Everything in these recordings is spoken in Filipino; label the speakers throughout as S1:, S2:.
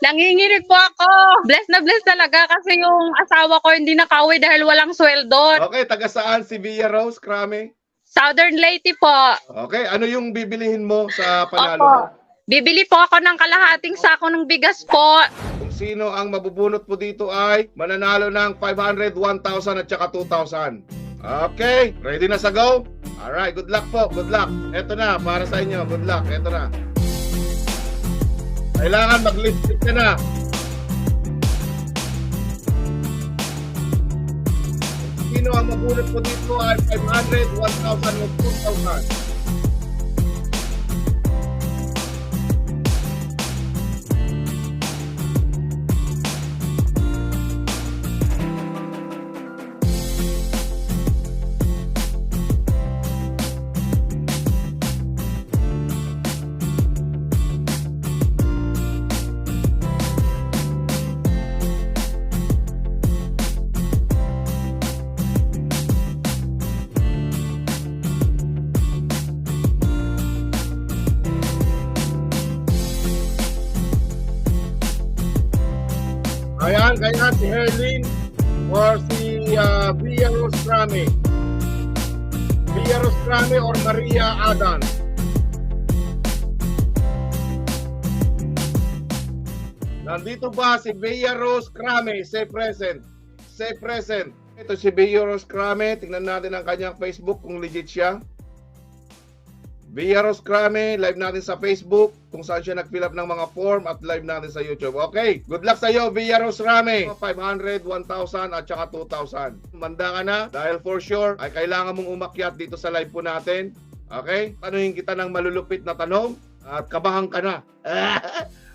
S1: Nanginginig po ako. Bless na bless talaga kasi yung asawa ko hindi nakauwi dahil walang sweldo.
S2: Okay, taga saan si Via Rose Crame?
S1: Southern Leyte po.
S2: Okay, ano yung bibilihin mo sa panalo
S1: Opo.
S2: mo?
S1: Bibili po ako ng kalahating sako ng bigas po.
S2: Kung sino ang mabubunot mo dito ay mananalo ng 500, 1,000 at saka 2,000. Okay, ready na sa go? Alright, good luck po, good luck. Eto na, para sa inyo, good luck, eto na. Kailangan mag-lipstick ka na. Kung sino ang mabunot mo dito ay 500, 1,000 at 2,000. Ayan, kaya si Herlin or si Via Rose Crame. Via Rose Crame or Maria Adan. Nandito ba si Via Rose Crame? Say present. Say present. Ito si Via Rose Crame. Tingnan natin ang kanyang Facebook kung legit siya. Via Rose Crame, live natin sa Facebook kung saan siya nag-fill up ng mga form at live natin sa YouTube. Okay, good luck sa iyo, Via Rose Crame. 500, 1,000 at saka 2,000. Manda ka na dahil for sure ay kailangan mong umakyat dito sa live po natin. Okay, tanuhin kita ng malulupit na tanong at kabahan ka na.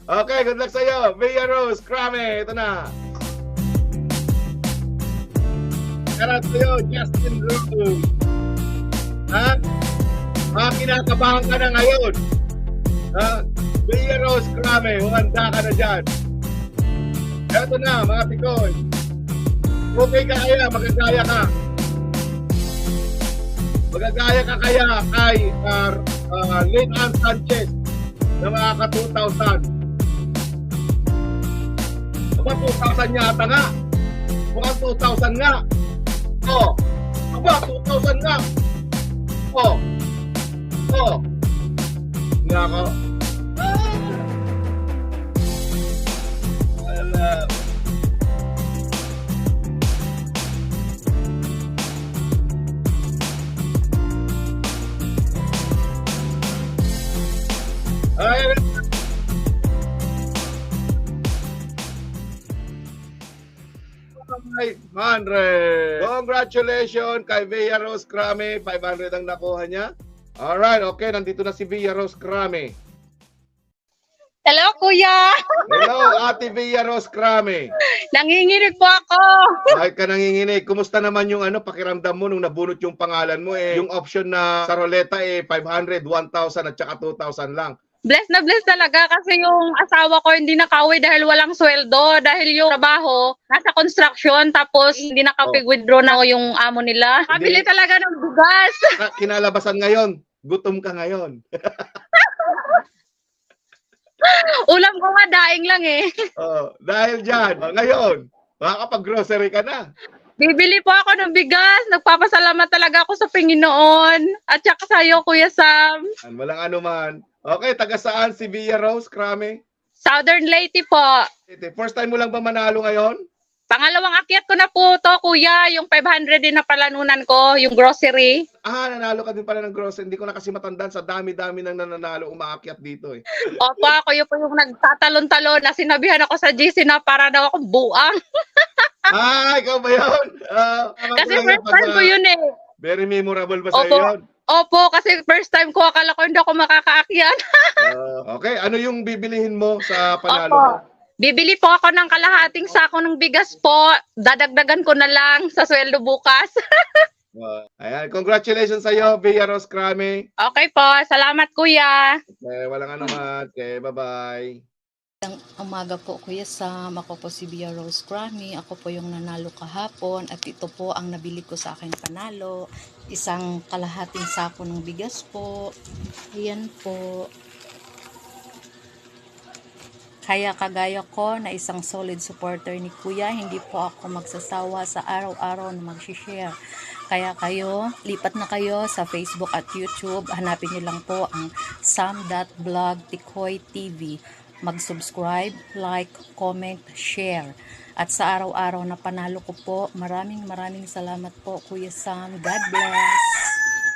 S2: Okay, good luck sa iyo, Via Rose Crame. Ito na. Karat sa iyo, Justin Rose. Ha? Kinakabahan ka na ngayon. Via Rose Crame, humanda ka na dyan. Eto na, mga Pikoy. Okay ka kaya, magagaya ka. Magagaya ka kaya kay Lynn Ann Sanchez na makaka 2,000. Aba, 2,000 yata nga. Mukhang 2,000 nga. Oh, aba, 2,000 nga. Oh, hindi ako. Alam. Ay, 500. Congratulations kay Via Rose Crame. 500 ang nakuha niya. Alright, okay. Nandito na si Via Rose Crame.
S1: Hello, kuya.
S2: Hello, Ate Via Rose Crame.
S1: Nanginginig po ako.
S2: Kahit ka nanginginig, kumusta naman yung pakiramdam mo nung nabunot yung pangalan mo yung option na sa roleta 500, 1,000 at saka 2,000 lang.
S1: Bless na bless talaga kasi yung asawa ko hindi nakauwi dahil walang sweldo. Dahil yung trabaho, nasa construction, tapos hindi nakapag-withdraw na yung amo nila. Kabili talaga ng bigas.
S2: Kinalabasan ngayon, gutom ka ngayon.
S1: Ulam ko nga, daing lang eh.
S2: Dahil dyan, ngayon, makakapag-grocery ka na.
S1: Bibili po ako ng bigas. Nagpapasalamat talaga ako sa Panginoon. At saka sa iyo, Kuya Sam.
S2: Walang anuman. Okay, taga saan si Via Rose Crame?
S1: Southern Leyte po.
S2: First time mo lang ba manalo ngayon?
S1: Pangalawang akyat ko na po to, Kuya. Yung 500 din na palanunan ko, yung grocery.
S2: Nanalo ka din pala ng grocery. Hindi ko na kasi matandaan sa dami-dami ng nananalo umaakyat dito eh.
S1: Opo, ako yun po yung nagtatalon-talon na sinabihan ako sa GC na para daw akong buang.
S2: Ikaw ba yun?
S1: Kasi first time ko yun eh.
S2: Very memorable ba sa'yo
S1: Opo.
S2: yun?
S1: Opo, kasi first time ko, akala ko hindi ako makakaakyat.
S2: Okay, ano yung bibilihin mo sa panalo
S1: Opo.
S2: mo?
S1: Bibili po ako ng kalahating sako ng bigas po. Dadagdagan ko na lang sa sweldo bukas.
S2: Ayan, congratulations sa iyo, Via Rose Crame.
S1: Okay po, salamat kuya.
S2: Okay, walang anuman. Okay, bye-bye.
S3: Umaga po Kuya Sam, ako po si Via Rose Crame, ako po yung nanalo kahapon at ito po ang nabili ko sa aking panalo, isang kalahating sako ng bigas po, ayan po, Kaya kagaya ko na isang solid supporter ni Kuya, hindi po ako magsasawa sa araw-araw na mag-share. Kaya kayo, lipat na kayo sa Facebook at YouTube. Hanapin niyo lang po ang Sam.Vlog Tikoy TV. Mag-subscribe, like, comment, share. At sa araw-araw na panalo ko po, maraming salamat po Kuya Sam. God bless!